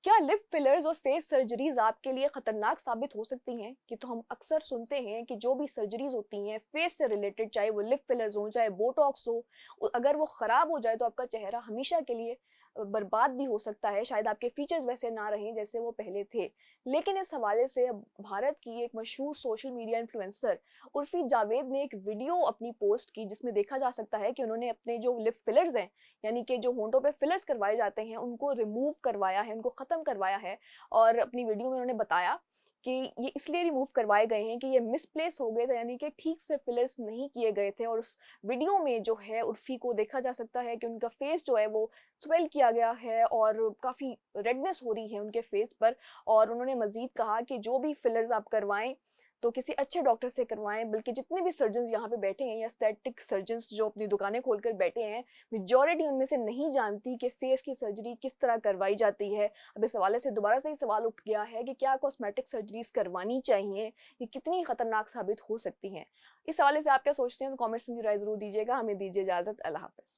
क्या lip fillers और face surgeries आपके लिए खतरनाक साबित हो सकती हैं? कि तो हम अक्सर सुनते हैं कि जो भी सर्जरीज होती हैं फेस से रिलेटेड, चाहे वो लिप फिलर्स हो, चाहे बोटॉक्स हो, अगर वो खराब हो जाए तो आपका चेहरा हमेशा के लिए बर्बाद भी हो सकता है। शायद आपके फीचर्स वैसे ना रहें जैसे वो पहले थे। लेकिन इस हवाले से अब भारत की एक मशहूर social media influencer Urfi Javed ने एक वीडियो अपनी पोस्ट की, जिसमें देखा जा सकता है कि उन्होंने अपने जो लिप फिलर्स हैं, यानी कि जो होंठों पे फिलर्स करवाए जाते हैं, उनको रिमूव करवाया है, उनको ख़त्म करवाया है। और अपनी वीडियो में उन्होंने बताया कि ये इसलिए रिमूव करवाए गए हैं कि ये मिसप्लेस हो गए थे, यानी कि ठीक से फिलर्स नहीं किए गए थे। और उस वीडियो में जो है उर्फ़ी को देखा जा सकता है कि उनका फेस जो है वो स्वेल किया गया है और काफ़ी रेडनेस हो रही है उनके फेस पर। और उन्होंने मज़ीद कहा कि जो भी फिलर्स आप करवाएँ तो किसी अच्छे डॉक्टर से करवाएँ, बल्कि जितने भी सर्जन्स यहाँ पे बैठे हैं या एस्थेटिक सर्जन्स जो अपनी दुकानें खोलकर बैठे हैं, मेजॉरिटी उनमें से नहीं जानती कि फेस की सर्जरी किस तरह करवाई जाती है। अब इस हवाले से दोबारा से ये सवाल उठ गया है कि क्या कॉस्मेटिक सर्जरीज करवानी चाहिए? ये कितनी खतरनाक साबित हो सकती हैं? इस हवाले से आप क्या सोचते हैं? तो कमेंट्स में अपनी राय ज़रूर दीजिएगा। हमें दीजिए इजाज़त। अल्लाह हाफ़िज़।